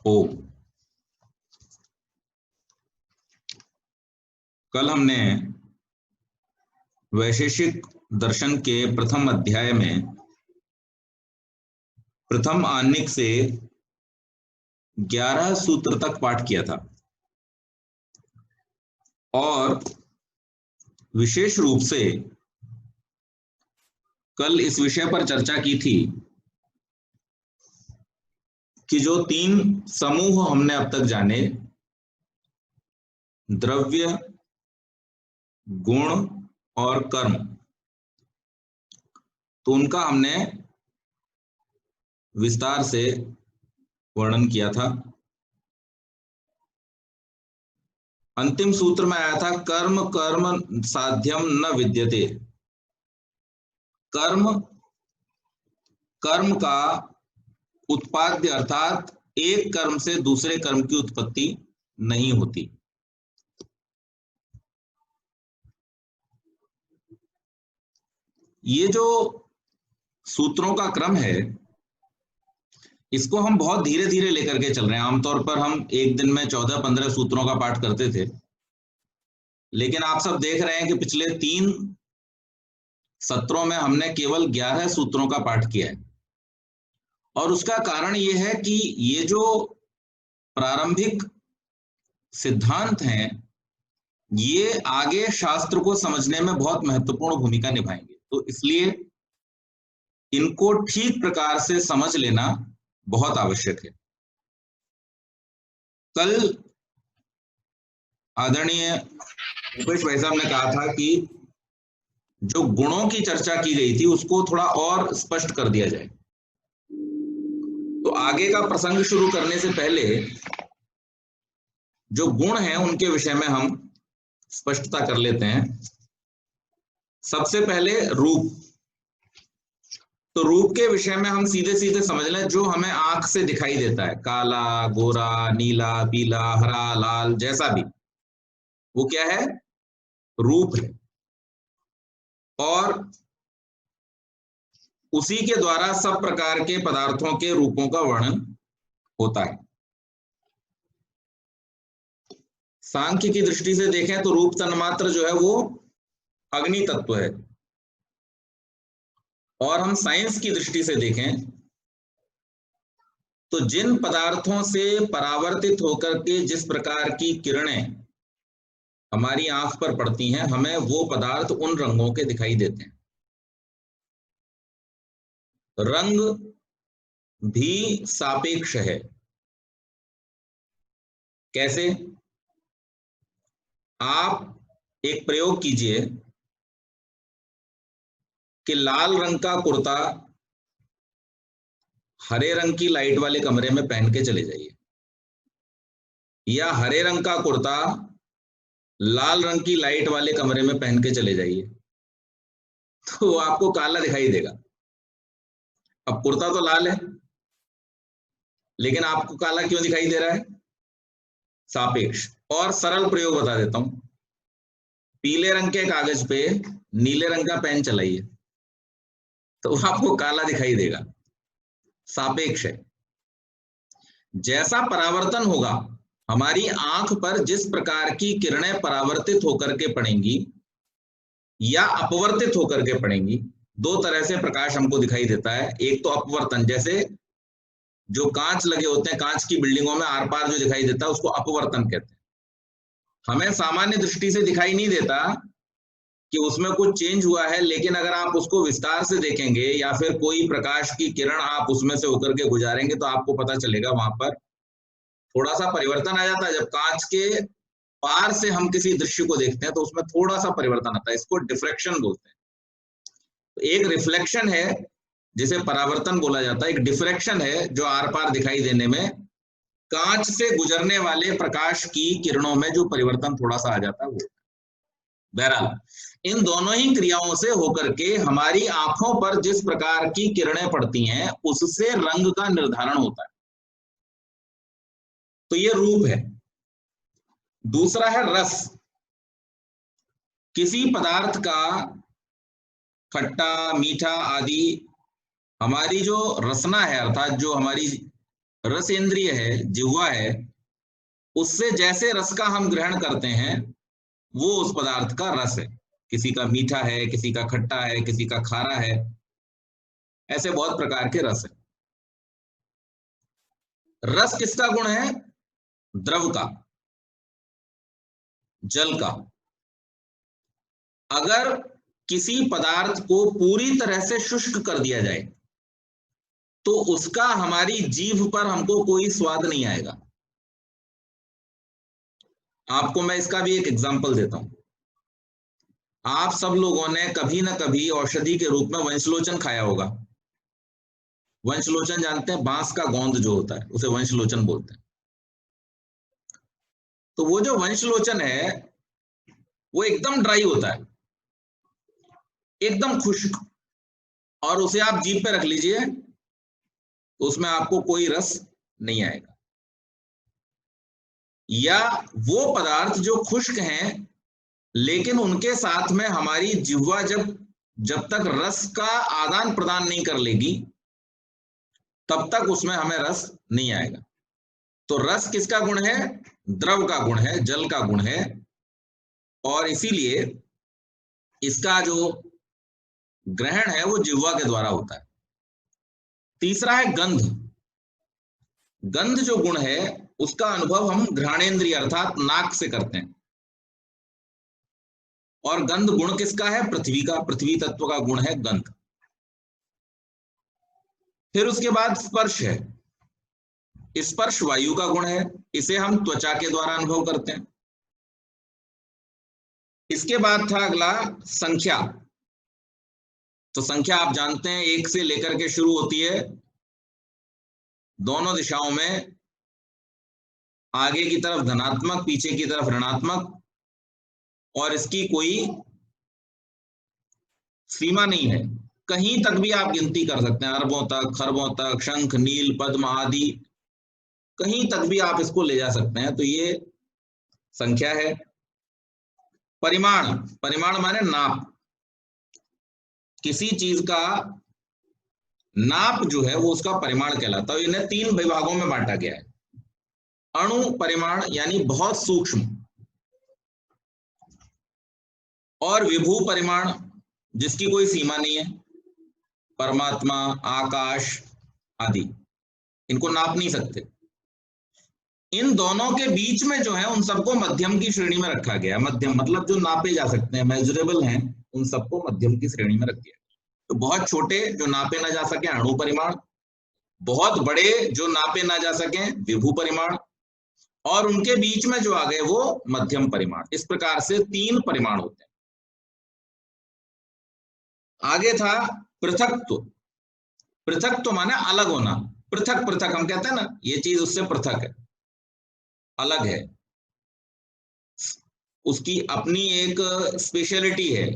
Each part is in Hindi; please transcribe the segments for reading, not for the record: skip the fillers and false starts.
ओम। कल हमने वैशेषिक दर्शन के प्रथम अध्याय में प्रथम आणिक से 11 सूत्र तक पाठ किया था और विशेष रूप से कल इस विषय पर चर्चा की थी कि जो 3 समूह हमने अब तक जाने, द्रव्य, गुण और कर्म, तो उनका हमने विस्तार से वर्णन किया था। अंतिम सूत्र में आया था कर्म कर्म साध्यम न विद्यते। कर्म कर्म का उत्पाद्य अर्थात एक कर्म से दूसरे कर्म की उत्पत्ति नहीं होती। ये जो सूत्रों का क्रम है इसको हम बहुत धीरे धीरे लेकर के चल रहे हैं। आमतौर पर हम एक दिन में 14-15 सूत्रों का पाठ करते थे, लेकिन आप सब देख रहे हैं कि पिछले 3 सत्रों में हमने केवल 11 सूत्रों का पाठ किया है। और उसका कारण ये है कि ये जो प्रारंभिक सिद्धांत हैं ये आगे शास्त्र को समझने में बहुत महत्वपूर्ण भूमिका निभाएंगे, तो इसलिए इनको ठीक प्रकार से समझ लेना बहुत आवश्यक है। कल आदरणीय भूपेश भाई साहब ने कहा था कि जो गुणों की चर्चा की गई थी उसको थोड़ा और स्पष्ट कर दिया जाए। तो आगे का प्रसंग शुरू करने से पहले जो गुण हैं उनके विषय में हम स्पष्टता कर लेते हैं। सबसे पहले रूप। तो रूप के विषय में हम सीधे सीधे समझ लें, जो हमें आंख से दिखाई देता है, काला, गोरा, नीला, पीला, हरा, लाल, जैसा भी, वो क्या है? रूप है। और उसी के द्वारा सब प्रकार के पदार्थों के रूपों का वर्णन होता है। सांख्य की दृष्टि से देखें तो रूप तन्मात्र जो है वो अग्नि तत्व है, और हम साइंस की दृष्टि से देखें तो जिन पदार्थों से परावर्तित होकर के जिस प्रकार की किरणें हमारी आंख पर पड़ती हैं, हमें वो पदार्थ उन रंगों के दिखाई देते हैं। रंग भी सापेक्ष है। कैसे? आप एक प्रयोग कीजिए कि लाल रंग का कुर्ता हरे रंग की लाइट वाले कमरे में पहन के चले जाइए, या हरे रंग का कुर्ता लाल रंग की लाइट वाले कमरे में पहन के चले जाइए, तो आपको काला दिखाई देगा। अब कुर्ता तो लाल है, लेकिन आपको काला क्यों दिखाई दे रहा है? सापेक्ष। और सरल प्रयोग बता देता हूं, पीले रंग के कागज पे नीले रंग का पेन चलाइए तो आपको काला दिखाई देगा। सापेक्ष है। जैसा परावर्तन होगा, हमारी आंख पर जिस प्रकार की किरणें परावर्तित होकर के पड़ेंगी या अपवर्तित होकर के पड़ेंगी, 2 तरह से प्रकाश हमको दिखाई देता है। एक तो अपवर्तन, जैसे जो कांच लगे होते हैं, कांच की बिल्डिंगों में आर पार जो दिखाई देता है उसको अपवर्तन कहते हैं। हमें सामान्य दृष्टि से दिखाई नहीं देता कि उसमें कुछ चेंज हुआ है, लेकिन अगर आप उसको विस्तार से देखेंगे या फिर कोई प्रकाश की किरण आप उसमें से होकर के गुजारेंगे तो आपको पता चलेगा वहां पर थोड़ा सा परिवर्तन आ जाता है। जब कांच के पार से हम किसी दृश्य को देखते हैं तो उसमें थोड़ा सा परिवर्तन आता है, इसको डिफ्रैक्शन बोलते हैं। तो एक रिफ्लेक्शन है जिसे परावर्तन बोला जाता है, एक डिफ्रैक्शन है जो आर पार दिखाई देने में कांच से गुजरने वाले प्रकाश की किरणों में जो परिवर्तन थोड़ा सा आ जाता है वो। बहरहाल इन दोनों ही क्रियाओं से होकर के हमारी आंखों पर जिस प्रकार की किरणें पड़ती हैं उससे रंग का निर्धारण होता है। तो ये रूप है। दूसरा है रस। किसी पदार्थ का खट्टा, मीठा आदि हमारी जो रसना है, अर्थात जो हमारी रस इंद्रिय है, जिह्वा है, उससे जैसे रस का हम ग्रहण करते हैं वो उस पदार्थ का रस है। किसी का मीठा है, किसी का खट्टा है, किसी का खारा है, ऐसे बहुत प्रकार के रस है। रस किसका गुण है? द्रव का, जल का। अगर किसी पदार्थ को पूरी तरह से शुष्क कर दिया जाए तो उसका हमारी जीभ पर हमको कोई स्वाद नहीं आएगा। आपको मैं इसका भी एक एग्जांपल देता हूं। आप सब लोगों ने कभी ना कभी औषधि के रूप में वंशलोचन खाया होगा। वंशलोचन जानते हैं? बांस का गोंद जो होता है उसे वंशलोचन बोलते हैं। तो वो जो वंशलोचन है वो एकदम ड्राई होता है, एकदम खुश्क, और उसे आप जीभ पे रख लीजिए तो उसमें आपको कोई रस नहीं आएगा। या वो पदार्थ जो खुश्क हैं लेकिन उनके साथ में हमारी जिह्वा जब तक रस का आदान प्रदान नहीं कर लेगी तब तक उसमें हमें रस नहीं आएगा। तो रस किसका गुण है? द्रव का गुण है, जल का गुण है, और इसीलिए इसका जो ग्रहण है वो जिह्वा के द्वारा होता है। तीसरा है गंध। गंध जो गुण है उसका अनुभव हम घ्राणेन्द्रिय अर्थात नाक से करते हैं। और गंध गुण किसका है? पृथ्वी का, पृथ्वी तत्व का गुण है गंध। फिर उसके बाद स्पर्श है। स्पर्श वायु का गुण है, इसे हम त्वचा के द्वारा अनुभव करते हैं। इसके बाद था अगला संख्या। तो संख्या आप जानते हैं 1 से लेकर के शुरू होती है, दोनों दिशाओं में, आगे की तरफ धनात्मक, पीछे की तरफ ऋणात्मक, और इसकी कोई सीमा नहीं है। कहीं तक भी आप गिनती कर सकते हैं, अरबों तक, खरबों तक, शंख, नील, पद्म आदि, कहीं तक भी आप इसको ले जा सकते हैं। तो ये संख्या है। परिमाण, परिमाण माने नाप। किसी चीज का नाप जो है वो उसका परिमाण कहलाता है। इन्हें 3 विभागों में बांटा गया है। अणु परिमाण यानी बहुत सूक्ष्म, और विभू परिमाण जिसकी कोई सीमा नहीं है, परमात्मा, आकाश आदि, इनको नाप नहीं सकते। इन दोनों के बीच में जो है उन सबको मध्यम की श्रेणी में रखा गया। मध्यम मतलब जो नापे जा सकते हैं, मेजरेबल हैं, उन सबको मध्यम की श्रेणी में रख दिया। तो बहुत छोटे जो नापे ना जा सके अणु परिमाण, बहुत बड़े जो नापे ना जा सके विभू परिमाण, और उनके बीच में जो आ गए वो मध्यम परिमाण। इस प्रकार से 3 परिमाण होते हैं। आगे था पृथक्त्व। पृथक्त्व माने अलग होना। पृथक पृथक हम कहते हैं ना, ये चीज उससे पृथक है, अलग है, उसकी अपनी एक स्पेशलिटी है,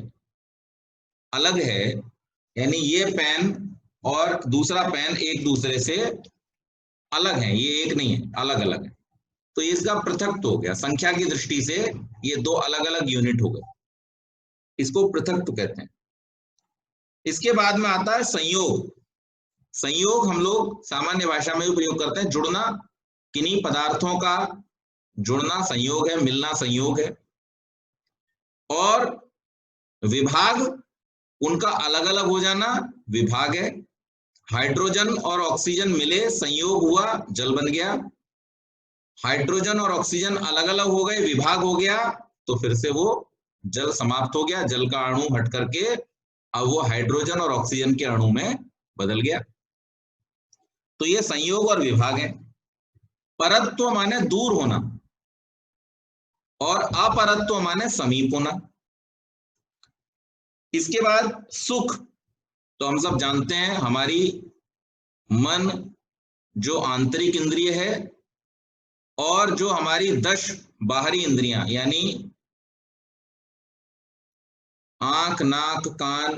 अलग है। यानी ये पेन और दूसरा पेन एक दूसरे से अलग है, ये एक नहीं है, अलग अलग है। तो इसका पृथक्त्व हो गया। संख्या की दृष्टि से ये 2 अलग अलग यूनिट हो गए, इसको पृथक्त्व कहते हैं। इसके बाद में आता है संयोग। संयोग हम लोग सामान्य भाषा में भी प्रयोग करते हैं। जुड़ना, किन्हीं पदार्थों का जुड़ना संयोग है, मिलना संयोग है। और विभाग, उनका अलग अलग हो जाना विभाग है। हाइड्रोजन और ऑक्सीजन मिले, संयोग हुआ, जल बन गया। हाइड्रोजन और ऑक्सीजन अलग अलग हो गए, विभाग हो गया, तो फिर से वो जल समाप्त हो गया। जल का अणु हट करके अब वो हाइड्रोजन और ऑक्सीजन के अणु में बदल गया। तो ये संयोग और विभाग है। परत्व माने दूर होना, और अपरत्व माने समीप होना। इसके बाद सुख। तो हम सब जानते हैं हमारी मन जो आंतरिक इंद्रिय है, और जो हमारी 10 बाहरी इंद्रियां यानी आंख, नाक, कान,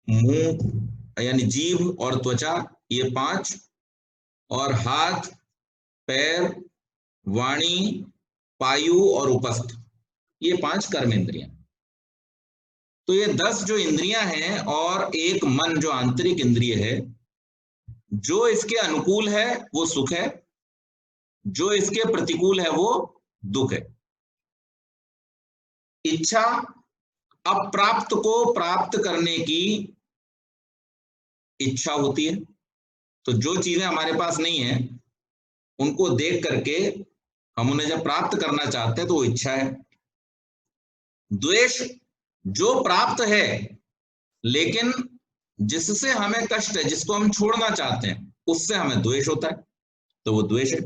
मुंह यानी जीभ और त्वचा, ये 5, और हाथ, पैर, वाणी, पायु और उपस्थ, ये 5 कर्म इंद्रियां। तो ये 10 जो इंद्रियां हैं और एक मन जो आंतरिक इंद्रिय है, जो इसके अनुकूल है वो सुख है, जो इसके प्रतिकूल है वो दुख है। इच्छा अप्राप्त को प्राप्त करने की इच्छा होती है। तो जो चीजें हमारे पास नहीं है उनको देख करके हम उन्हें जब प्राप्त करना चाहते हैं तो वो इच्छा है। द्वेष जो प्राप्त है लेकिन जिससे हमें कष्ट है, जिसको हम छोड़ना चाहते हैं, उससे हमें द्वेष होता है, तो वो द्वेष है।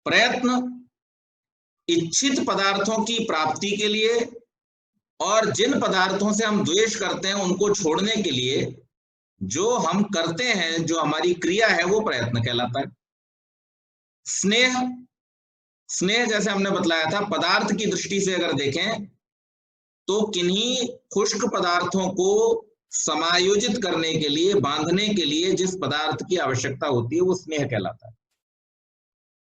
प्रयत्न इच्छित पदार्थों की प्राप्ति के लिए और जिन पदार्थों से हम द्वेष करते हैं उनको छोड़ने के लिए जो हम करते हैं, जो हमारी क्रिया है, वो प्रयत्न कहलाता है। स्नेह, स्नेह जैसे हमने बतलाया था, पदार्थ की दृष्टि से अगर देखें तो किन्हीं खुश्क पदार्थों को समायोजित करने के लिए, बांधने के लिए जिस पदार्थ की आवश्यकता होती है वो स्नेह कहलाता है।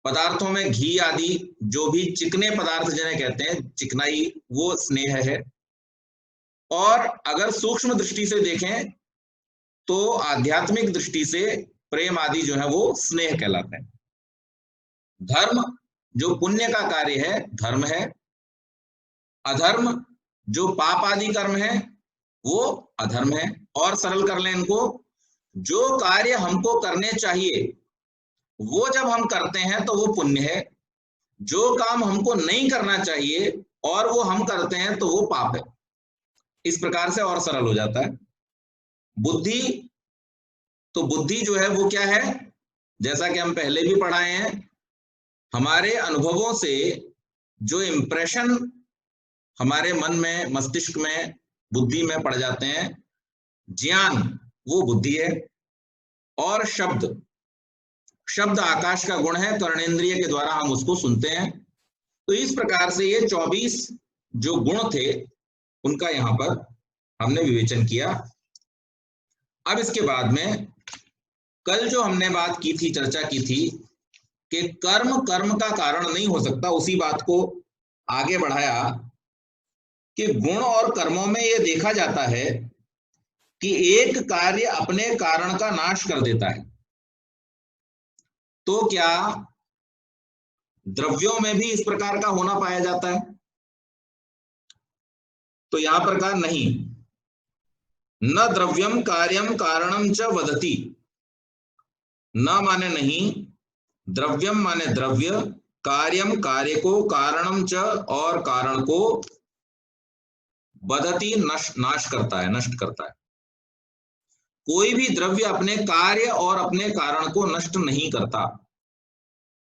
पदार्थों में घी आदि जो भी चिकने पदार्थ जिन्हें कहते हैं, चिकनाई, वो स्नेह है। और अगर सूक्ष्म दृष्टि से देखें तो आध्यात्मिक दृष्टि से प्रेम आदि जो है वो स्नेह कहलाते हैं। धर्म जो पुण्य का कार्य है, धर्म है। अधर्म जो पाप आदि कर्म है वो अधर्म है। और सरल कर लें इनको, जो कार्य हमको करने चाहिए वो जब हम करते हैं तो वो पुण्य है, जो काम हमको नहीं करना चाहिए और वो हम करते हैं तो वो पाप है। इस प्रकार से और सरल हो जाता है। बुद्धि, तो बुद्धि जो है वो क्या है, जैसा कि हम पहले भी पढ़ाए हैं, हमारे अनुभवों से जो इंप्रेशन हमारे मन में, मस्तिष्क में, बुद्धि में पड़ जाते हैं, ज्ञान, वो बुद्धि है। और शब्द, शब्द आकाश का गुण है, कर्णेंद्रिय के द्वारा हम उसको सुनते हैं। तो इस प्रकार से ये 24 जो गुण थे उनका यहां पर हमने विवेचन किया। अब इसके बाद में कल जो हमने बात की थी, चर्चा की थी कि कर्म कर्म का कारण नहीं हो सकता, उसी बात को आगे बढ़ाया कि गुण और कर्मों में यह देखा जाता है कि एक कार्य अपने कारण का नाश कर देता है। तो क्या द्रव्यों में भी इस प्रकार का होना पाया जाता है? तो यहां पर कहा नहीं, न द्रव्यम कार्यम कारणम च वदति। न माने नहीं, द्रव्यम माने द्रव्य, कार्यम कार्य को, कारणम च और कारण को, वदति नाश करता है, नष्ट करता है। कोई भी द्रव्य अपने कार्य और अपने कारण को नष्ट नहीं करता।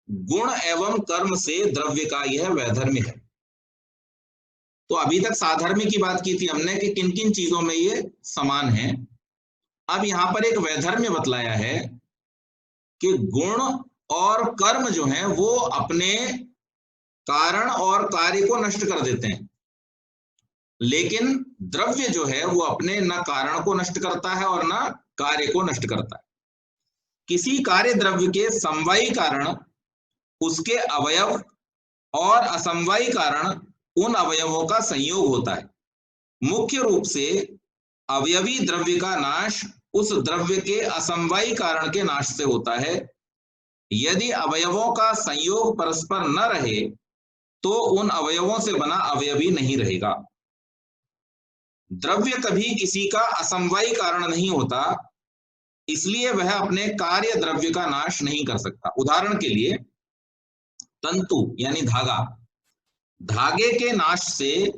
गुण एवं कर्म से द्रव्य का यह वैधर्म्य है। तो अभी तक साधर्म्य की बात की थी हमने कि किन किन चीजों में ये समान है। अब यहां पर एक वैधर्म्य बतलाया है कि गुण और कर्म जो है वो अपने कारण और कार्य को नष्ट कर देते हैं, लेकिन द्रव्य जो है वो अपने न कारण को नष्ट करता है और न कार्य को नष्ट करता है। किसी कार्य द्रव्य के समवायी कारण उसके अवयव और असमवायी कारण उन अवयवों का संयोग होता है। मुख्य रूप से अवयवी द्रव्य का नाश उस द्रव्य के असमवायी कारण के नाश से होता है। यदि अवयवों का संयोग परस्पर न रहे तो उन अवयवों से बना अवयवी नहीं रहेगा। द्रव्य कभी किसी का असमवायी कारण नहीं होता, इसलिए वह अपने कार्य द्रव्य का नाश नहीं कर सकता। उदाहरण के लिए तंतु यानी धागा, धागे के नाश से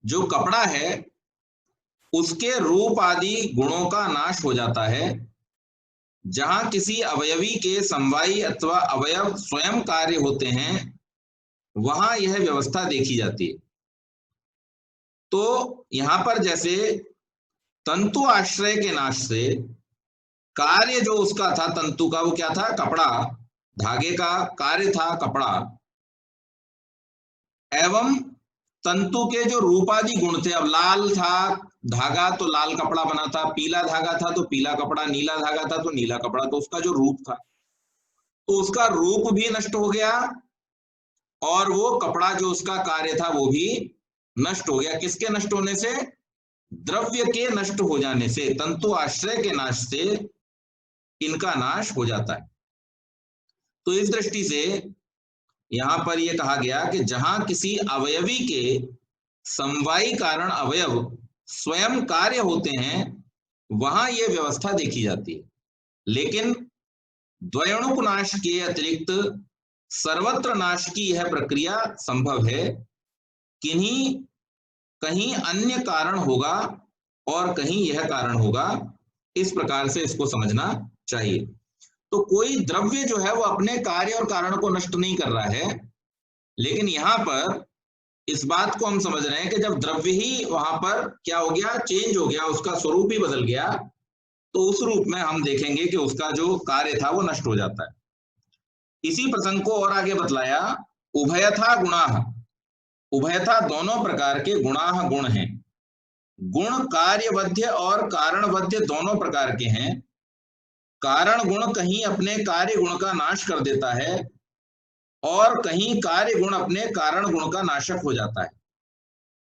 जो कपड़ा है उसके रूप आदि गुणों का नाश हो जाता है। जहां किसी अवयवी के समवायी अथवा अवयव स्वयं कार्य होते हैं वहां यह व्यवस्था देखी जाती है। तो यहां पर जैसे तंतु आश्रय के नाश से कार्य जो उसका था तंतु का, वो क्या था, कपड़ा, धागे का कार्य था कपड़ा, एवं तंतु के जो रूपादि गुण थे, अब लाल था धागा तो लाल कपड़ा बना था, पीला धागा था तो पीला कपड़ा, नीला धागा था तो नीला कपड़ा, तो उसका जो रूप था तो उसका रूप भी नष्ट हो गया और वो कपड़ा जो उसका कार्य था वो भी नष्ट हो गया। किसके नष्ट होने से? द्रव्य के नष्ट हो जाने से, तंतु आश्रय के नाश से इनका नाश हो जाता है। तो इस दृष्टि से यहां पर यह कहा गया कि जहां किसी अवयवी के समवायी कारण अवयव स्वयं कार्य होते हैं वहां यह व्यवस्था देखी जाती है, लेकिन द्वयणुक नाश के अतिरिक्त सर्वत्र नाश की यह प्रक्रिया संभव है। किन्हीं कहीं अन्य कारण होगा और कहीं यह कारण होगा, इस प्रकार से इसको समझना चाहिए। तो कोई द्रव्य जो है वो अपने कार्य और कारण को नष्ट नहीं कर रहा है, लेकिन यहां पर इस बात को हम समझ रहे हैं कि जब द्रव्य ही वहां पर क्या हो गया, चेंज हो गया, उसका स्वरूप ही बदल गया, तो उस रूप में हम देखेंगे कि उसका जो कार्य था वो नष्ट हो जाता है। इसी प्रसंग को और आगे बतलाया, उभयथा गुणाः, उभयथा दोनों प्रकार के गुणाः गुण हैं। गुण कार्यवध्य और कारणवध्य दोनों प्रकार के हैं। कारण गुण कहीं अपने कार्य गुण का नाश कर देता है और कहीं कार्य गुण अपने कारण गुण का नाशक हो जाता है।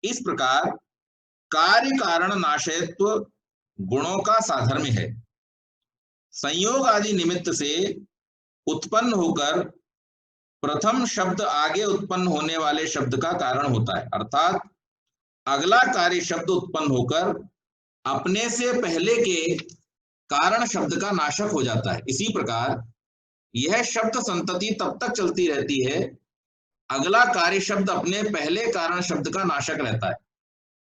इस प्रकार कार्य कारण नाशयत्व गुणों का साधर्म्य है। संयोग आदि निमित्त से उत्पन्न होकर प्रथम शब्द आगे उत्पन्न होने वाले शब्द का कारण होता है, अर्थात अगला कार्य शब्द उत्पन्न होकर अपने से पहले के कारण शब्द का नाशक हो जाता है। इसी प्रकार यह शब्द संतति तब तक चलती रहती है अगला कार्य शब्द अपने पहले कारण शब्द का नाशक रहता है।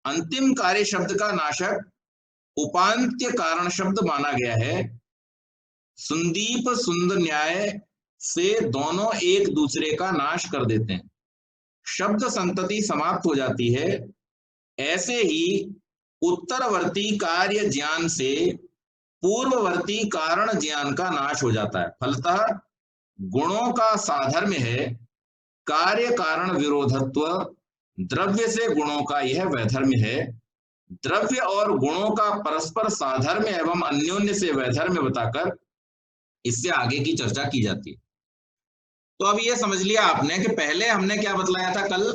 अंतिम कार्य शब्द का नाशक उपांत्य कारण शब्द माना गया है। सुंदीप सुंदर न्याय से दोनों एक दूसरे का नाश कर देते हैं, शब्द संतति समाप्त हो जाती है। ऐसे ही उत्तरवर्ती कार्य ज्ञान से पूर्ववर्ती कारण ज्ञान का नाश हो जाता है। फलतः गुणों का साधर्म्य है कार्य कारण विरोधत्व, द्रव्य से गुणों का यह वैधर्म्य है। द्रव्य और गुणों का परस्पर साधर्म्य एवं अन्योन्य से वैधर्म्य बताकर इससे आगे की चर्चा की जाती है। तो अब ये समझ लिया आपने कि पहले हमने क्या बतलाया था कल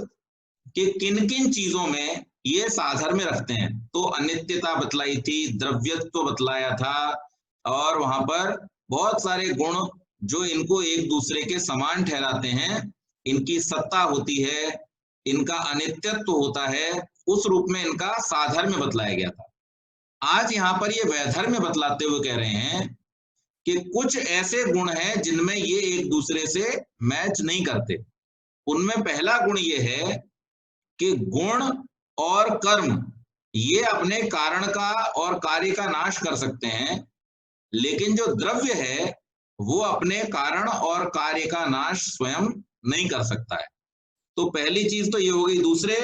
कि किन किन चीजों में ये साधर्म्य रखते हैं। तो अनित्यता बतलाई थी, द्रव्यत्व बतलाया था, और वहां पर बहुत सारे गुण जो इनको एक दूसरे के समान ठहराते हैं, इनकी सत्ता होती है, इनका अनित्यत्व होता है, उस रूप में इनका साधर्म्य बतलाया गया था। आज यहां पर ये वैधर्म्य बतलाते हुए कह रहे हैं कि कुछ ऐसे गुण हैं जिनमें ये एक दूसरे से मैच नहीं करते। उनमें पहला गुण ये है कि गुण और कर्म ये अपने कारण का और कार्य का नाश कर सकते हैं, लेकिन जो द्रव्य है वो अपने कारण और कार्य का नाश स्वयं नहीं कर सकता है। तो पहली चीज तो ये हो गई। दूसरे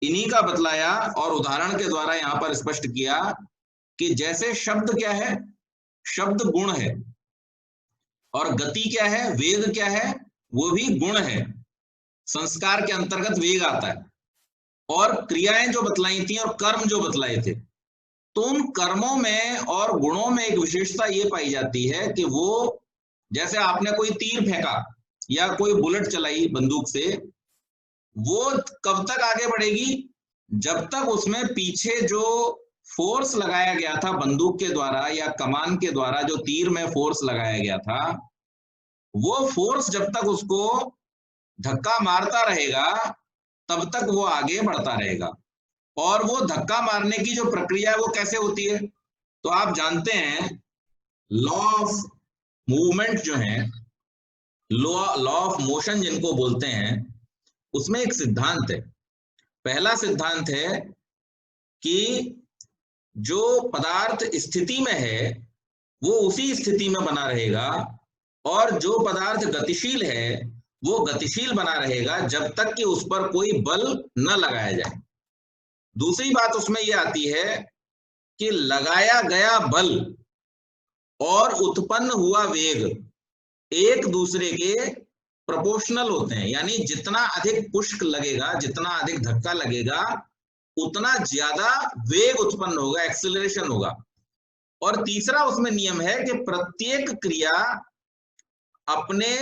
इन्हीं का बतलाया और उदाहरण के द्वारा यहां पर स्पष्ट किया कि जैसे शब्द क्या है, शब्द गुण है, और गति क्या है, वेग क्या है, वो भी गुण है। संस्कार के अंतर्गत वेग आता है। और क्रियाएं जो बतलाई थी और कर्म जो बतलाए थे, तो उन कर्मों में और गुणों में एक विशेषता ये पाई जाती है कि वो, जैसे आपने कोई तीर फेंका या कोई बुलेट चलाई बंदूक से, वो कब तक आगे बढ़ेगी, जब तक उसमें पीछे जो फोर्स लगाया गया था बंदूक के द्वारा या कमान के द्वारा, जो तीर में फोर्स लगाया गया था, वो फोर्स जब तक उसको धक्का मारता रहेगा तब तक वो आगे बढ़ता रहेगा। और वो धक्का मारने की जो प्रक्रिया है वो कैसे होती है, तो आप जानते हैं लॉ ऑफ मूवमेंट जो है, लॉ ऑफ मोशन जिनको बोलते हैं, उसमें एक सिद्धांत है। पहला सिद्धांत है कि जो पदार्थ स्थिति में है वो उसी स्थिति में बना रहेगा, और जो पदार्थ गतिशील है वो गतिशील बना रहेगा जब तक कि उस पर कोई बल न लगाया जाए। दूसरी बात उसमें यह आती है कि लगाया गया बल और उत्पन्न हुआ वेग एक दूसरे के प्रोपोर्शनल होते हैं, यानी जितना अधिक पुश लगेगा, जितना अधिक धक्का लगेगा, उतना ज्यादा वेग उत्पन्न होगा, एक्सेलरेशन होगा। और तीसरा उसमें नियम है कि प्रत्येक क्रिया अपने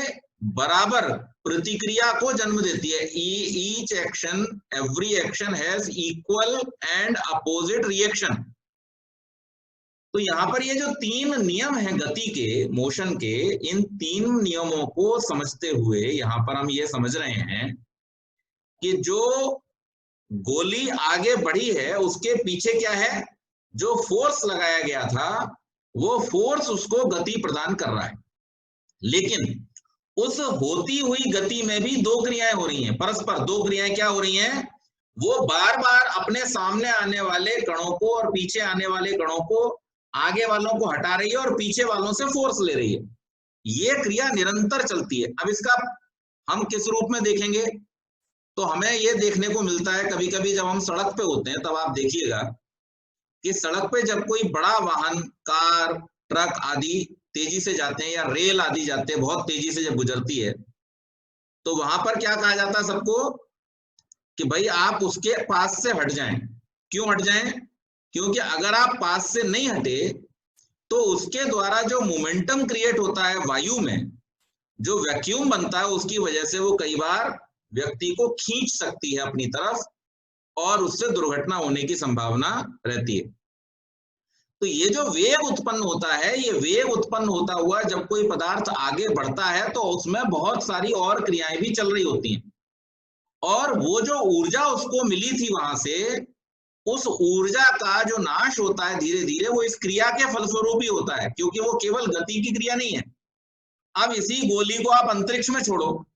बराबर प्रतिक्रिया को जन्म देती है। Each action, every action has equal and opposite reaction. तो यहाँ पर ये जो 3 नियम हैं गति के, मोशन के, इन 3 नियमों को समझते हुए यहाँ पर हम ये समझ रहे हैं कि जो गोली आगे बढ़ी है उसके पीछे क्या है, जो फोर्स लगाया गया था वो फोर्स उसको गति प्रदान कर रहा है। लेकिन उस होती हुई गति में भी 2 क्रियाएं हो रही हैं, परस्पर 2 क्रियाएं क्या हो रही हैं, वो बार बार अपने सामने आने वाले कणों को और पीछे आने वाले कणों को, आगे वालों को हटा रही है और पीछे वालों से फोर्स ले रही है। ये क्रिया निरंतर चलती है। अब इसका हम किस रूप में देखेंगे, तो हमें ये देखने को मिलता है कभी कभी जब हम सड़क पे होते हैं, तब आप देखिएगा कि सड़क पे जब कोई बड़ा वाहन, कार, ट्रक आदि तेजी से जाते हैं या रेल आदि जाते हैं, बहुत तेजी से जब गुजरती है, तो वहां पर क्या कहा जाता है सबको कि भाई आप उसके पास से हट जाएं। क्यों हट जाएं? क्योंकि अगर आप पास से नहीं हटे तो उसके द्वारा जो मोमेंटम क्रिएट होता है वायु में, जो वैक्यूम बनता है, उसकी वजह से वो कई बार व्यक्ति को खींच सकती है अपनी तरफ और उससे दुर्घटना होने की संभावना रहती है। तो ये जो वेग उत्पन्न होता है, ये वेग उत्पन्न होता हुआ जब कोई पदार्थ आगे बढ़ता है तो उसमें बहुत सारी और क्रियाएं भी चल रही होती हैं, और वो जो ऊर्जा उसको मिली थी वहां से, उस ऊर्जा का जो नाश होता है धीरे धीरे, वो इस क्रिया के फलस्वरूप ही होता है, क्योंकि वो केवल गति की क्रिया नहीं है। अब इसी गोली को आप अंतरिक्ष में छोड़ो,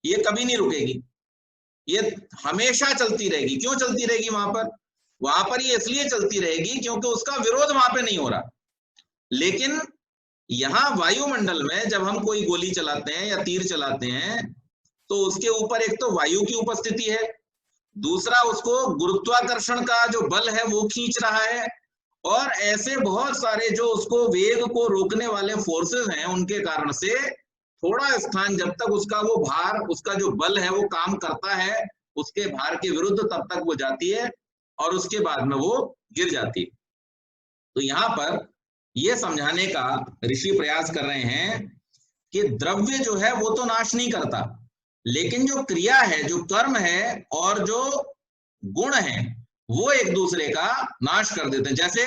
ये कभी नहीं रुकेगी, ये हमेशा चलती रहेगी। क्यों चलती रहेगी? वहां पर ये इसलिए चलती रहेगी क्योंकि उसका विरोध वहां पे नहीं हो रहा। लेकिन यहाँ वायुमंडल में जब हम कोई गोली चलाते हैं या तीर चलाते हैं, तो उसके ऊपर एक तो वायु की उपस्थिति है, दूसरा उसको गुरुत्वाकर्षण का जो बल है वो खींच रहा है, और ऐसे बहुत सारे जो उसको वेग को रोकने वाले फोर्सेस हैं, उनके कारण से थोड़ा स्थान जब तक उसका वो भार, उसका जो बल है वो काम करता है, उसके भार के विरुद्ध तब तक वो जाती है और उसके बाद में वो गिर जाती है। तो यहाँ पर ये समझाने का ऋषि प्रयास कर रहे हैं कि द्रव्य जो है वो तो नाश नहीं करता, लेकिन जो क्रिया है, जो कर्म है और जो गुण है, वो एक दूसरे का नाश कर देते हैं। जैसे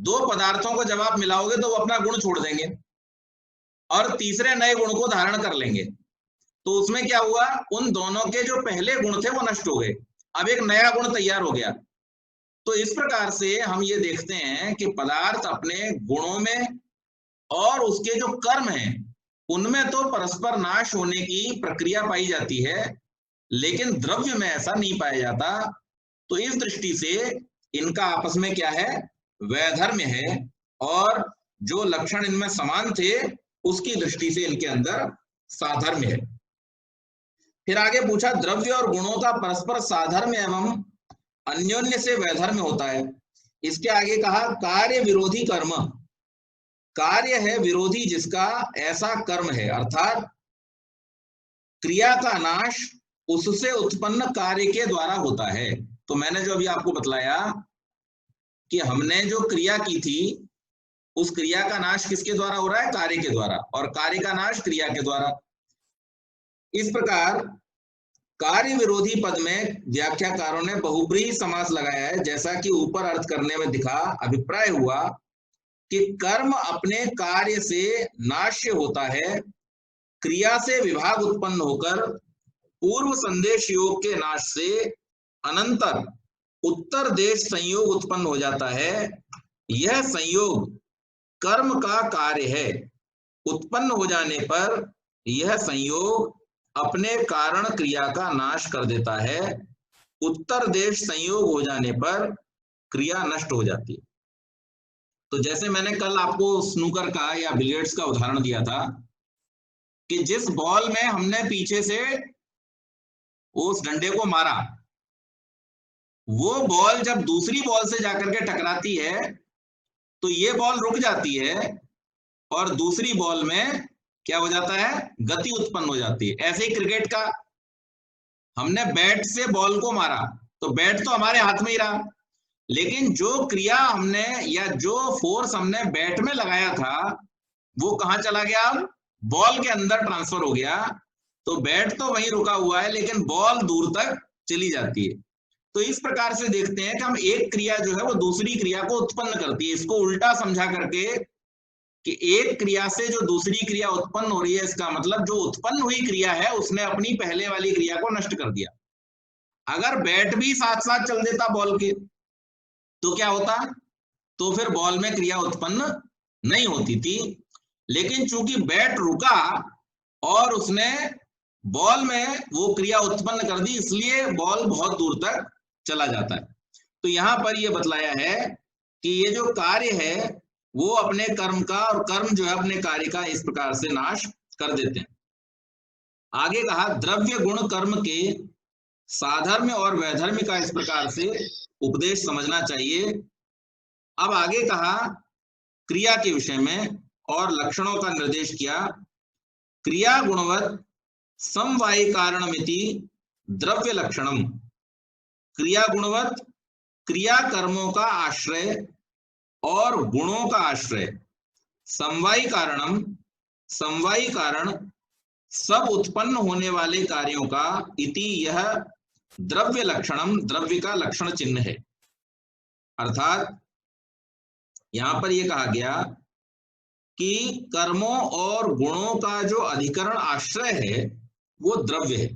2 पदार्थों को जब आप मिलाओगे तो वो अपना गुण छोड़ देंगे और तीसरे नए गुण को धारण कर लेंगे, तो उसमें क्या हुआ, उन दोनों के जो पहले गुण थे वो नष्ट हो गए, अब एक नया गुण तैयार हो गया। तो इस प्रकार से हम ये देखते हैं कि पदार्थ अपने गुणों में और उसके जो कर्म हैं उनमें तो परस्पर नाश होने की प्रक्रिया पाई जाती है, लेकिन द्रव्य में ऐसा नहीं पाया जाता। तो इस दृष्टि से इनका आपस में क्या है, वैधर्म्य है, और जो लक्षण इनमें समान थे उसकी दृष्टि से इनके अंदर साधर्म्य है। फिर आगे पूछा, द्रव्य और गुणों का परस्पर साधर्म्य एवं अन्योन्य से वैधर्म्य होता है। इसके आगे कहा, कार्य विरोधी कर्म, कार्य है विरोधी जिसका ऐसा कर्म है, अर्थात क्रिया का नाश उससे उत्पन्न कार्य के द्वारा होता है। तो मैंने जो अभी आपको बतलाया कि हमने जो क्रिया की थी, उस क्रिया का नाश किसके द्वारा हो रहा है, कार्य के द्वारा, और कार्य का नाश क्रिया के द्वारा। इस प्रकार कार्य विरोधी पद में व्याख्याकारों ने बहुब्रीहि समास लगाया है, जैसा कि ऊपर अर्थ करने में दिखा। अभिप्राय हुआ कि कर्म अपने कार्य से नाश्य होता है, क्रिया से विभाग उत्पन्न होकर पूर्व संदेश योग के नाश से अनंतर उत्तर देश संयोग उत्पन्न हो जाता है। यह संयोग कर्म का कार्य है। उत्पन्न हो जाने पर यह संयोग अपने कारण क्रिया का नाश कर देता है। उत्तर देश संयोग हो जाने पर क्रिया नष्ट हो जाती है। तो जैसे मैंने कल आपको स्नूकर का या बिलियर्ड्स का उदाहरण दिया था कि जिस बॉल में हमने पीछे से उस डंडे को मारा, वो बॉल जब दूसरी बॉल से जाकर के टकराती है तो ये बॉल रुक जाती है और दूसरी बॉल में क्या हो जाता है, गति उत्पन्न हो जाती है। ऐसे ही क्रिकेट का, हमने बैट से बॉल को मारा तो बैट तो हमारे हाथ में ही रहा, लेकिन जो क्रिया हमने या जो फोर्स हमने बैट में लगाया था वो कहां चला गया, अब बॉल के अंदर ट्रांसफर हो गया। तो बैट तो वहीं रुका हुआ है लेकिन बॉल दूर तक चली जाती है। तो इस प्रकार से देखते हैं कि हम एक क्रिया जो है वो दूसरी क्रिया को उत्पन्न करती है। इसको उल्टा समझा करके कि एक क्रिया से जो दूसरी क्रिया उत्पन्न हो रही है, इसका मतलब जो उत्पन्न हुई क्रिया है उसने अपनी पहले वाली क्रिया को नष्ट कर दिया। अगर बैट भी साथ साथ चल देता बॉल के तो क्या होता? तो फिर बॉल में क्रिया उत्पन्न नहीं होती थी। लेकिन चूंकि बैट रुका और उसने बॉल में वो क्रिया उत्पन्न कर दी, इसलिए बॉल बहुत दूर तक चला जाता है। तो यहां पर यह बतलाया है कि ये जो कार्य है वो अपने कर्म का और कर्म जो है अपने कार्य का इस प्रकार से नाश कर देते हैं। आगे कहा द्रव्य गुण कर्म के साधर्म्य और वैधर्म्य का इस प्रकार से उपदेश समझना चाहिए। अब आगे कहा क्रिया के विषय में और लक्षणों का निर्देश किया। क्रिया गुणवत् समवायी कारणमिति द्रव्य लक्षणम। क्रिया गुणवत् क्रिया कर्मों का आश्रय और गुणों का आश्रय, समवायी कारणम समवायी कारण सब उत्पन्न होने वाले कार्यों का, इति यह द्रव्य लक्षणम द्रव्य का लक्षण चिन्ह है। अर्थात यहां पर यह कहा गया कि कर्मों और गुणों का जो अधिकरण आश्रय है वो द्रव्य है।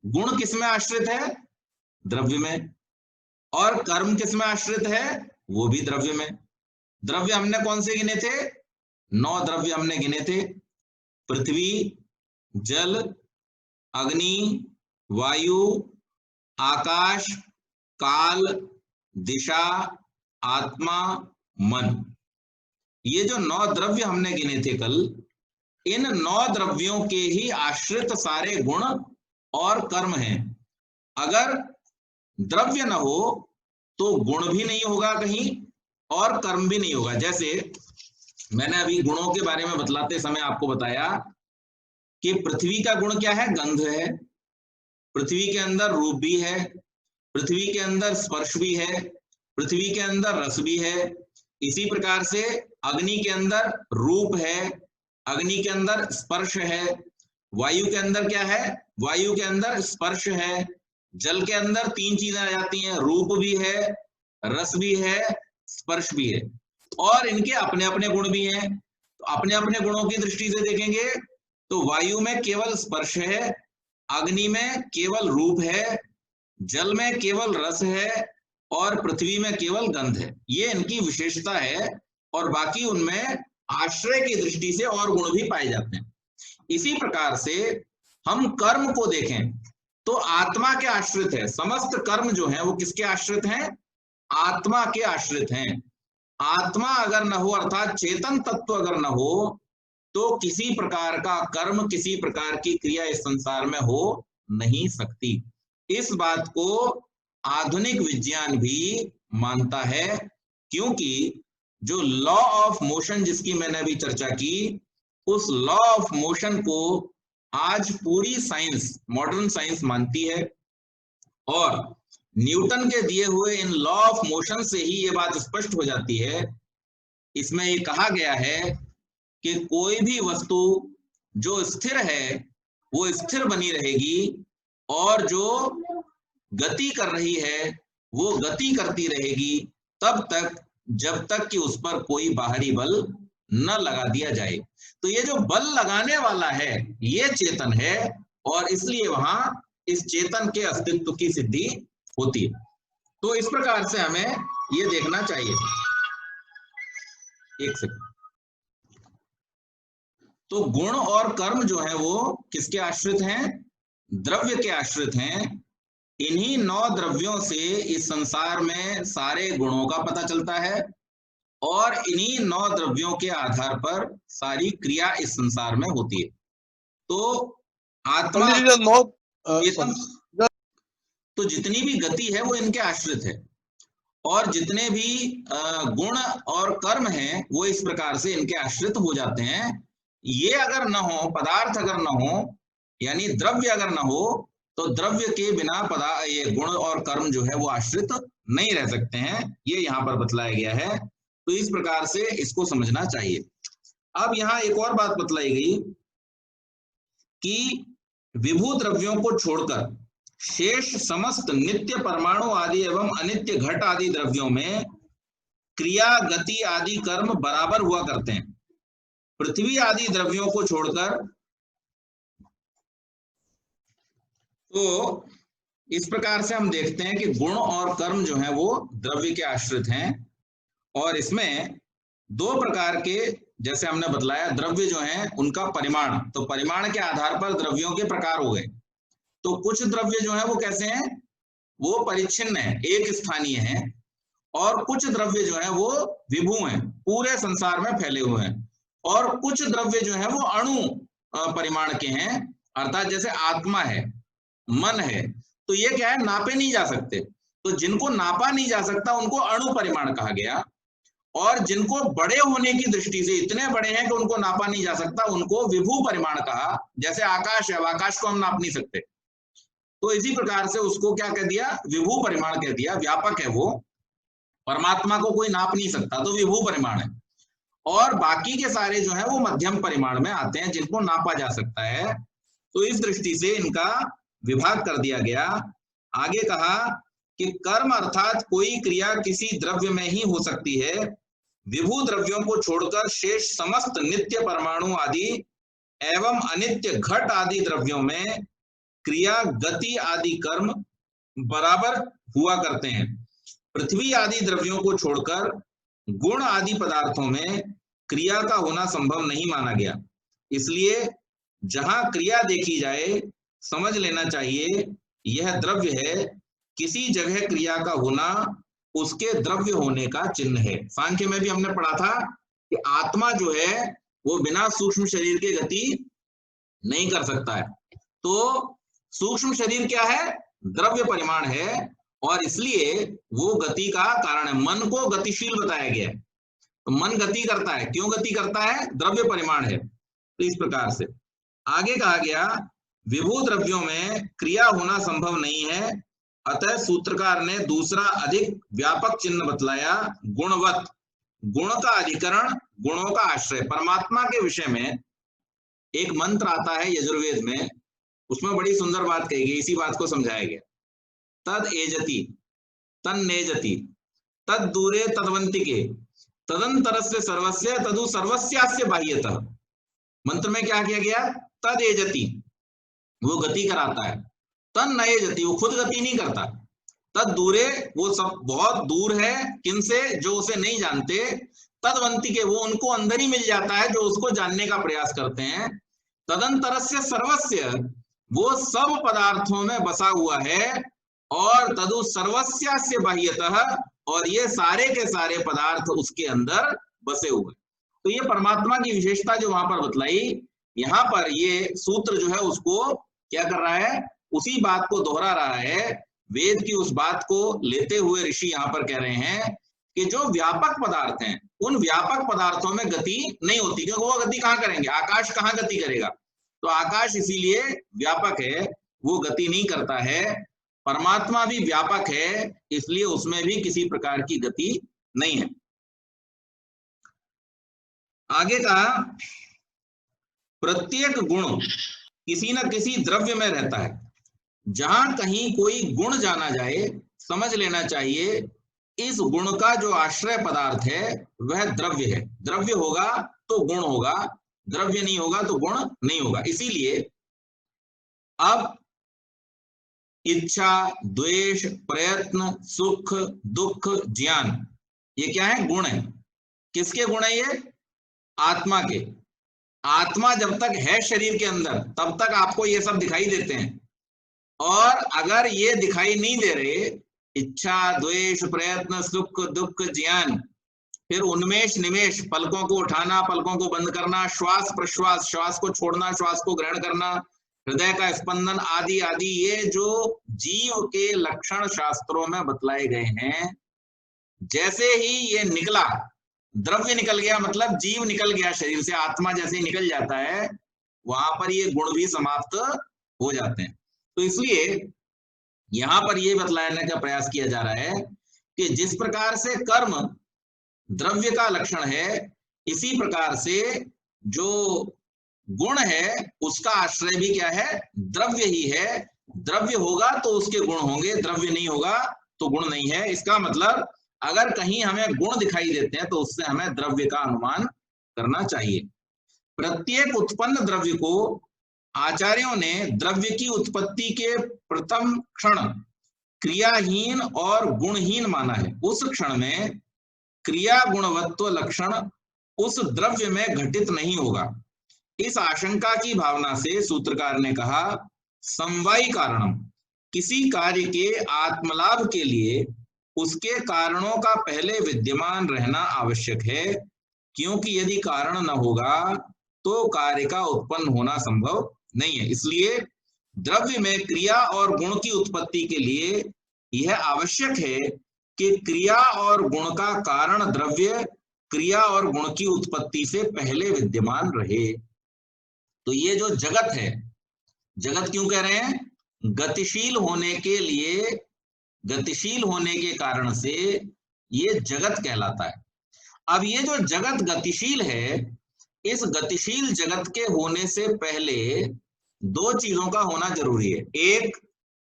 गुण किस में आश्रित है? द्रव्य में। और कर्म किस में आश्रित है? वो भी द्रव्य में। द्रव्य हमने कौन से गिने थे? 9 द्रव्य हमने गिने थे। पृथ्वी, जल, अग्नि, वायु, आकाश, काल, दिशा, आत्मा, मन। ये जो 9 द्रव्य हमने गिने थे कल, इन 9 द्रव्यों के ही आश्रित सारे गुण और कर्म हैं। अगर द्रव्य न हो तो गुण भी नहीं होगा कहीं और कर्म भी नहीं होगा। जैसे मैंने अभी गुणों के बारे में बतलाते समय आपको बताया कि पृथ्वी का गुण क्या है? गंध है। पृथ्वी के अंदर रूप भी है, पृथ्वी के अंदर स्पर्श भी है, पृथ्वी के अंदर रस भी है। इसी प्रकार से अग्नि के अंदर रूप है, अग्नि के अंदर स्पर्श है। वायु के अंदर क्या है? वायु के अंदर स्पर्श है। जल के अंदर 3 चीजें आ जाती हैं, रूप भी है, रस भी है, स्पर्श भी है। और इनके अपने अपने गुण भी हैं। तो अपने अपने गुणों की दृष्टि से देखेंगे तो वायु में केवल स्पर्श है, अग्नि में केवल रूप है, जल में केवल रस है और पृथ्वी में केवल गंध है। ये इनकी विशेषता है। और बाकी उनमें आश्रय की दृष्टि से और गुण भी पाए जाते हैं। इसी प्रकार से हम कर्म को देखें तो आत्मा के आश्रित है। समस्त कर्म जो है वो किसके आश्रित हैं? आत्मा के आश्रित हैं। आत्मा अगर न हो अर्थात चेतन तत्व अगर न हो तो किसी प्रकार का कर्म, किसी प्रकार की क्रिया इस संसार में हो नहीं सकती। इस बात को आधुनिक विज्ञान भी मानता है, क्योंकि जो लॉ ऑफ मोशन जिसकी मैंने अभी चर्चा की, उस लॉ ऑफ मोशन को आज पूरी साइंस, मॉडर्न साइंस मानती है। और न्यूटन के दिए हुए इन लॉ ऑफ मोशन से ही ये बात स्पष्ट हो जाती है। इसमें ये कहा गया है कि कोई भी वस्तु जो स्थिर है वो स्थिर बनी रहेगी और जो गति कर रही है वो गति करती रहेगी तब तक जब तक कि उस पर कोई बाहरी बल न लगा दिया जाए। तो ये जो बल लगाने वाला है ये चेतन है और इसलिए वहां इस चेतन के अस्तित्व की सिद्धि होती है। तो इस प्रकार से हमें ये देखना चाहिए। एक सेकंड। तो गुण और कर्म जो है वो किसके आश्रित हैं? द्रव्य के आश्रित हैं। इन्हीं 9 द्रव्यों से इस संसार में सारे गुणों का पता चलता है और इन्हीं 9 द्रव्यों के आधार पर सारी क्रिया इस संसार में होती है। तो आत्मा तो जितनी भी गति है वो इनके आश्रित है और जितने भी गुण और कर्म हैं वो इस प्रकार से इनके आश्रित हो जाते हैं। ये अगर न हो, पदार्थ अगर न हो, यानी द्रव्य अगर न हो, तो द्रव्य के बिना ये गुण और कर्म जो है वो आश्रित नहीं रह सकते हैं। ये यहाँ पर बतलाया गया है। तो इस प्रकार से इसको समझना चाहिए। अब यहाँ एक और बात बतलाई गई कि विभू द्रव्यों को छोड़कर शेष समस्त नित्य परमाणु आदि एवं अनित्य घट आदि द्रव्यों में क्रिया गति आदि कर्म बराबर हुआ करते हैं। पृथ्वी आदि द्रव्यों को छोड़कर, तो इस प्रकार से हम देखते हैं कि गुण और कर्म जो है वो द्रव्य के आश्रित हैं। और इसमें दो प्रकार के, जैसे हमने बतलाया, द्रव्य जो हैं उनका परिमाण, तो परिमाण के आधार पर द्रव्यों के प्रकार हो गए। तो कुछ द्रव्य जो है वो कैसे हैं, वो परिच्छिन्न है, एक स्थानीय है, और कुछ द्रव्य जो है वो विभू हैं, पूरे संसार में फैले हुए हैं। और कुछ द्रव्य जो है वो अणु परिमाण के हैं, अर्थात जैसे आत्मा है, मन है, तो ये क्या है, नापे नहीं जा सकते। तो जिनको नापा नहीं जा सकता उनको अणु परिमाण कहा गया, और जिनको बड़े होने की दृष्टि से इतने बड़े हैं कि उनको नापा नहीं जा सकता उनको विभू परिमाण कहा। जैसे आकाश है, आकाश को हम नाप नहीं सकते, तो इसी प्रकार से उसको क्या कह दिया, विभू परिमाण कह दिया। व्यापक है वो, परमात्मा को कोई नाप नहीं सकता, तो विभू परिमाण है। और बाकी के सारे जो है वो मध्यम परिमाण में आते हैं, जिनको नापा जा सकता है। तो इस दृष्टि से इनका विभाग कर दिया गया। आगे कहा कि कर्म अर्थात कोई क्रिया किसी द्रव्य में ही हो सकती है। विभू द्रव्यों को छोड़कर शेष समस्त नित्य परमाणु आदि एवं अनित्य घट आदि द्रव्यों में क्रिया गति आदि कर्म बराबर हुआ करते हैं। पृथ्वी आदि द्रव्यों को छोड़कर गुण आदि पदार्थों में क्रिया का होना संभव नहीं माना गया। इसलिए जहां क्रिया देखी जाए समझ लेना चाहिए यह द्रव्य है, किसी जगह क्रिया का होना उसके द्रव्य होने का चिन्ह है। सांख्य में भी हमने पढ़ा था कि आत्मा जो है वो बिना सूक्ष्म शरीर के गति नहीं कर सकता है। तो सूक्ष्म शरीर क्या है, द्रव्य परिमाण है, और इसलिए वो गति का कारण है। मन को गतिशील बताया गया है, तो मन गति करता है, क्यों गति करता है, द्रव्य परिमाण है। तो इस प्रकार से आगे कहा गया, विभू द्रव्यों में क्रिया होना संभव नहीं है, अतः सूत्रकार ने दूसरा अधिक व्यापक चिन्ह बतलाया, गुणवत। गुण का अधिकरण, गुणों का आश्रय। परमात्मा के विषय में एक मंत्र आता है यजुर्वेद में, उसमें बड़ी सुंदर बात कही गई, इसी बात को समझाया गया। तद एजति तन्नेजति तद दूरे तदवंतिके तदंतरस्य सर्वस्य तदु सर्वस्यास्य बाह्यतः। मंत्र में क्या किया गया, तद एजति, वो गति कराता है, तन नए जति, वो खुद गति नहीं करता, तद दूरे, वो सब बहुत दूर है, किनसे, जो उसे नहीं जानते, तदवंती के, वो उनको अंदर ही मिल जाता है जो उसको जानने का प्रयास करते हैं। तदंतरस्य सर्वस्य, वो सब पदार्थों में बसा हुआ है, और तदु सर्वस्यास्य बाह्यतः, और ये सारे के सारे पदार्थ उसके अंदर बसे हुए। तो ये परमात्मा की विशेषता जो वहां पर बतलाई, यहाँ पर ये सूत्र जो है उसको क्या कर रहा है, उसी बात को दोहरा रहा है। वेद की उस बात को लेते हुए ऋषि यहाँ पर कह रहे हैं कि जो व्यापक पदार्थ हैं उन व्यापक पदार्थों में गति नहीं होती, क्योंकि वो गति कहाँ करेंगे, आकाश कहाँ गति करेगा, तो आकाश इसीलिए व्यापक है, वो गति नहीं करता है। परमात्मा भी व्यापक है, इसलिए उसमें भी किसी प्रकार की गति नहीं है। आगे कहा, प्रत्येक गुण किसी न किसी द्रव्य में रहता है। जहां कहीं कोई गुण जाना जाए, समझ लेना चाहिए इस गुण का जो आश्रय पदार्थ है वह द्रव्य है। द्रव्य होगा तो गुण होगा, द्रव्य नहीं होगा तो गुण नहीं होगा। इसीलिए अब इच्छा, द्वेष, प्रयत्न, सुख, दुख, ज्ञान, ये क्या है, गुण है। किसके गुण है ये, आत्मा के। आत्मा जब तक है शरीर के अंदर तब तक आपको ये सब दिखाई देते हैं, और अगर ये दिखाई नहीं दे रहे, इच्छा, द्वेष, प्रयत्न, सुख, दुख, ज्ञान, फिर उन्मेष, निमेष, पलकों को उठाना, पलकों को बंद करना, श्वास प्रश्वास, श्वास को छोड़ना, श्वास को ग्रहण करना, हृदय का स्पंदन आदि आदि, ये जो जीव के लक्षण शास्त्रों में बतलाए गए हैं, जैसे ही ये निकला, द्रव्य निकल गया, मतलब जीव निकल गया शरीर से, आत्मा जैसे ही निकल जाता है, वहां पर ये गुण भी समाप्त हो जाते हैं। तो इसलिए यहां पर ये बतलाने का प्रयास किया जा रहा है कि जिस प्रकार से कर्म द्रव्य का लक्षण है, इसी प्रकार से जो गुण है उसका आश्रय भी क्या है, द्रव्य ही है। द्रव्य होगा तो उसके गुण होंगे, द्रव्य नहीं होगा तो गुण नहीं है। इसका मतलब अगर कहीं हमें गुण दिखाई देते हैं तो उससे हमें द्रव्य का अनुमान करना चाहिए। प्रत्येक उत्पन्न द्रव्य को आचार्यों ने द्रव्य की उत्पत्ति के प्रथम क्षण क्रियाहीन और गुणहीन माना है। उस क्षण में क्रिया गुणवत्व लक्षण उस द्रव्य में घटित नहीं होगा। इस आशंका की भावना से सूत्रकार ने कहा, समवायी कारणम, किसी कार्य के आत्मलाभ के लिए उसके कारणों का पहले विद्यमान रहना आवश्यक है, क्योंकि यदि कारण न होगा तो कार्य का उत्पन्न होना संभव नहीं है। इसलिए द्रव्य में क्रिया और गुण की उत्पत्ति के लिए यह आवश्यक है कि क्रिया और गुण का कारण द्रव्य क्रिया और गुण की उत्पत्ति से पहले विद्यमान रहे। तो ये जो जगत है, जगत क्यों कह रहे हैं? गतिशील होने के लिए, गतिशील होने के कारण से ये जगत कहलाता है। अब ये जो जगत गतिशील है, इस गतिशील जगत के होने से पहले दो चीजों का होना जरूरी है। एक,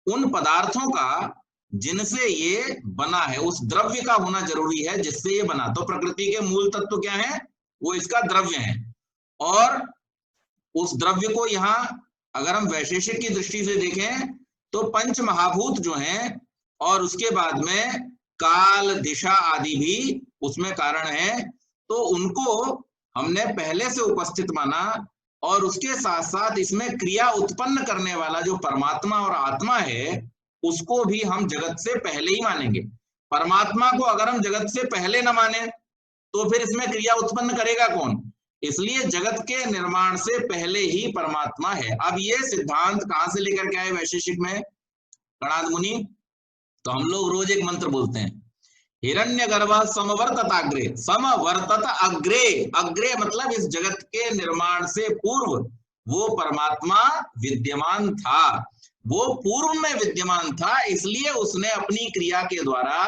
उन पदार्थों का जिनसे ये बना है, उस द्रव्य का होना जरूरी है जिससे ये बना। तो प्रकृति के मूल तत्व क्या है? वो इसका द्रव्य है। और उस द्रव्य को यहाँ अगर हम वैशेषिक की दृष्टि से देखें तो पंच महाभूत जो हैं, और उसके बाद में काल, दिशा आदि भी उसमें कारण है, तो उनको हमने पहले से उपस्थित माना। और उसके साथ साथ इसमें क्रिया उत्पन्न करने वाला जो परमात्मा और आत्मा है, उसको भी हम जगत से पहले ही मानेंगे। परमात्मा को अगर हम जगत से पहले न माने तो फिर इसमें क्रिया उत्पन्न करेगा कौन? इसलिए जगत के निर्माण से पहले ही परमात्मा है। अब ये सिद्धांत कहां से लेकर के आए वैशेषिक में कणाद मुनि? तो हम लोग रोज एक मंत्र बोलते हैं, हिरण्यगर्भः समवर्तताग्रे। समवर्तत अग्रे, अग्रे मतलब इस जगत के निर्माण से पूर्व वो परमात्मा विद्यमान था, वो पूर्व में विद्यमान था। इसलिए उसने अपनी क्रिया के द्वारा,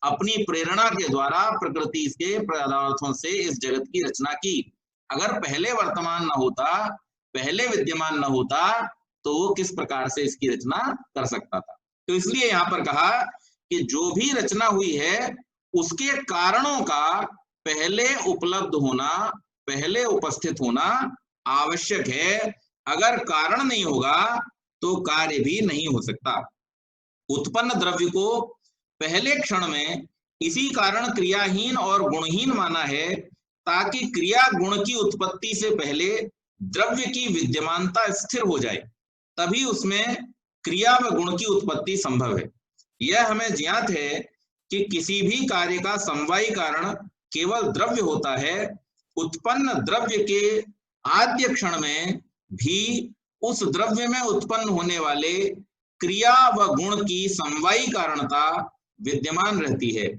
अपनी प्रेरणा के द्वारा प्रकृति के पदार्थों से इस जगत की रचना की। अगर पहले वर्तमान न होता, पहले विद्यमान न होता, तो वो किस प्रकार से इसकी रचना कर सकता था? तो इसलिए यहां पर कहा कि जो भी रचना हुई है उसके कारणों का पहले उपलब्ध होना, पहले उपस्थित होना आवश्यक है। अगर कारण नहीं होगा तो कार्य भी नहीं हो सकता। उत्पन्न द्रव्य को पहले क्षण में इसी कारण क्रियाहीन और गुणहीन माना है, ताकि क्रिया गुण की उत्पत्ति से पहले द्रव्य की विद्यमानता स्थिर हो जाए, तभी उसमें क्रिया व गुण की उत्पत्ति संभव है। यह हमें ज्ञात है कि किसी भी कार्य का समवायी कारण केवल द्रव्य होता है। उत्पन्न द्रव्य के आद्य क्षण में भी उस द्रव्य में उत्पन्न होने वाले क्रिया व गुण की समवायी कारणता विद्यमान रहती है।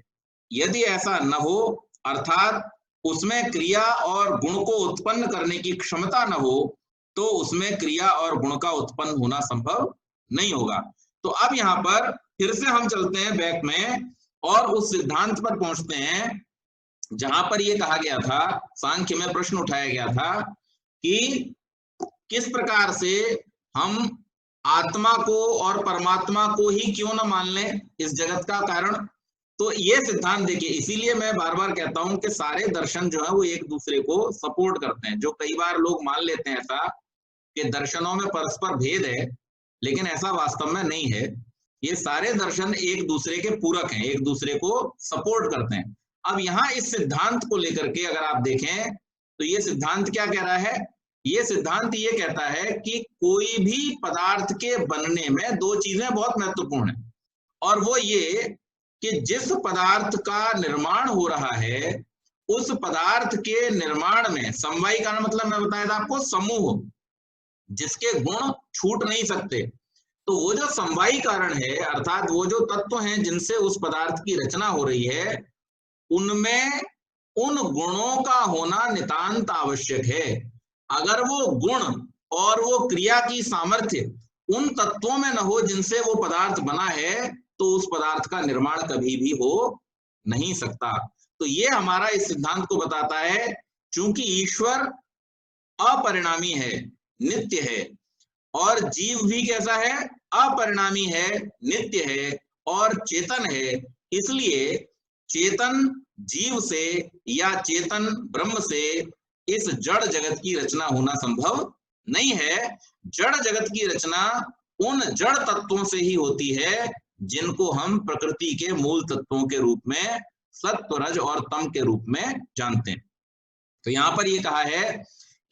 यदि ऐसा न हो, अर्थात उसमें क्रिया और गुण को उत्पन्न करने की क्षमता न हो, तो उसमें क्रिया और गुण का उत्पन्न होना संभव नहीं होगा। तो अब यहाँ पर फिर से हम चलते हैं बैक में और उस सिद्धांत पर पहुंचते हैं जहां पर यह कहा गया था, सांख्य में प्रश्न उठाया गया था कि किस प्रकार से हम आत्मा को और परमात्मा को ही क्यों न मान लें इस जगत का कारण। तो ये सिद्धांत देखिए, इसीलिए मैं बार बार कहता हूं कि सारे दर्शन जो है वो एक दूसरे को सपोर्ट करते हैं। जो कई बार लोग मान लेते हैं ऐसा कि दर्शनों में परस्पर भेद है, लेकिन ऐसा वास्तव में नहीं है। ये सारे दर्शन एक दूसरे के पूरक हैं, एक दूसरे को सपोर्ट करते हैं। अब यहाँ इस सिद्धांत को लेकर के अगर आप देखें तो ये सिद्धांत क्या कह रहा है? ये सिद्धांत ये कहता है कि कोई भी पदार्थ के बनने में दो चीजें बहुत महत्वपूर्ण है, और वो ये कि जिस पदार्थ का निर्माण हो रहा है उस पदार्थ के निर्माण में समवायी कारण, मतलब मैं बताया था आपको समूह, जिसके गुण छूट नहीं सकते। तो वो जो समवायी कारण है, अर्थात वो जो तत्व हैं जिनसे उस पदार्थ की रचना हो रही है, उनमें उन गुणों का होना नितांत आवश्यक है। अगर वो गुण और वो क्रिया की सामर्थ्य उन तत्वों में न हो जिनसे वो पदार्थ बना है, तो उस पदार्थ का निर्माण कभी भी हो नहीं सकता। तो ये हमारा इस सिद्धांत को बताता है, चूंकि ईश्वर अपरिणामी है, नित्य है, और जीव भी कैसा है, अपरिणामी है, नित्य है और चेतन है। इसलिए चेतन जीव से या चेतन ब्रह्म से इस जड़ जगत की रचना होना संभव नहीं है। जड़ जगत की रचना उन जड़ तत्वों से ही होती है जिनको हम प्रकृति के मूल तत्वों के रूप में सत्व, रज और तम के रूप में जानते हैं। तो यहां पर ये कहा है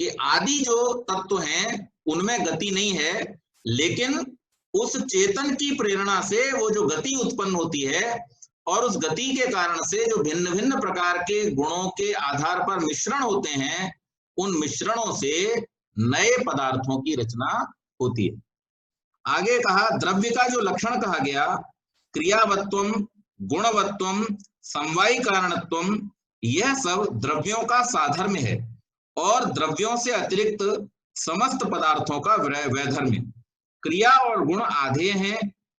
कि आदि जो तत्व हैं उनमें गति नहीं है, लेकिन उस चेतन की प्रेरणा से वो जो गति उत्पन्न होती है और उस गति के कारण से जो भिन्न भिन्न प्रकार के गुणों के आधार पर मिश्रण होते हैं, उन मिश्रणों से नए पदार्थों की रचना होती है। आगे कहा द्रव्य का जो लक्षण कहा गया, क्रियावत्वम, गुणवत्वम, समवायी कारणत्वम, यह सब द्रव्यों का साधर्म्य है और द्रव्यों से अतिरिक्त समस्त पदार्थों का वैधर्म्य। क्रिया और गुण आधेय हैं,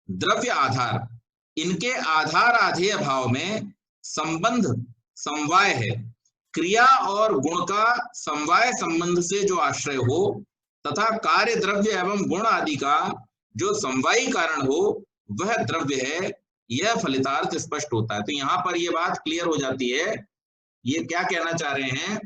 द्रव्य आधार। इनके आधार आधेय भाव में संबंध समवाय है। क्रिया और गुण का समवाय संबंध से जो आश्रय हो तथा कार्य द्रव्य एवं गुण आदि का जो समवायी कारण हो वह द्रव्य है, यह फलितार्थ स्पष्ट होता है। तो यहां पर यह बात क्लियर हो जाती है। ये क्या कहना चाह रहे हैं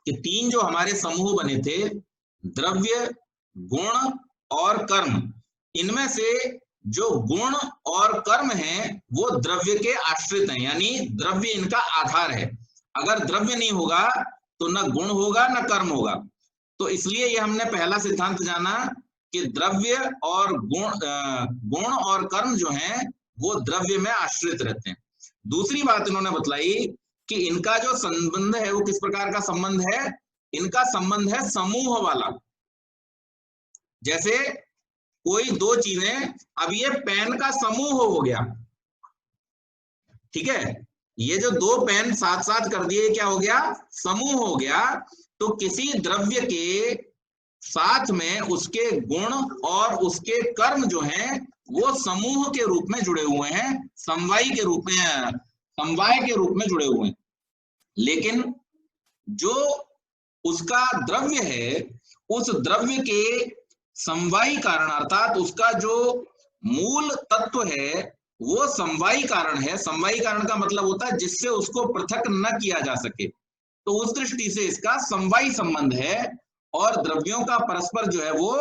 कि तीन जो हमारे समूह बने थे, द्रव्य, गुण और कर्म, इनमें से जो गुण और कर्म हैं वो द्रव्य के आश्रित हैं, यानी द्रव्य इनका आधार है। अगर द्रव्य नहीं होगा तो न गुण होगा न कर्म होगा। तो इसलिए ये हमने पहला सिद्धांत जाना कि द्रव्य और गुण और कर्म जो हैं वो द्रव्य में आश्रित रहते हैं। दूसरी बात इन्होंने बतलाई कि इनका जो संबंध है वो किस प्रकार का संबंध है, इनका संबंध है समूह वाला। जैसे कोई दो चीजें, अब ये पेन का समूह हो गया, ठीक है, ये जो दो पेन साथ साथ कर दिए क्या हो गया, समूह हो गया। तो किसी द्रव्य के साथ में उसके गुण और उसके कर्म जो हैं वो समूह के रूप में जुड़े हुए हैं, समवाय के रूप में जुड़े हुए हैं। लेकिन जो उसका द्रव्य है, उस द्रव्य के समवायी कारण अर्थात उसका जो मूल तत्व है वो समवायी कारण है। समवायी कारण का मतलब होता है जिससे उसको पृथक न किया जा सके। तो उस दृष्टि से इसका समवायी संबंध है और द्रव्यों का परस्पर जो है वो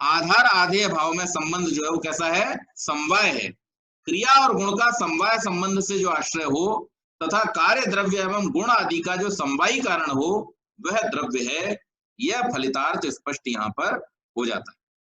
आधार आधेय भाव में संबंध जो है वो कैसा है, समवाय है। क्रिया और गुण का समवाय संबंध से जो आश्रय हो तथा कार्य द्रव्य एवं गुण आदि का जो समवायी कारण हो वह द्रव्य है, यह फलितार्थ स्पष्ट यहां पर हो जाता है।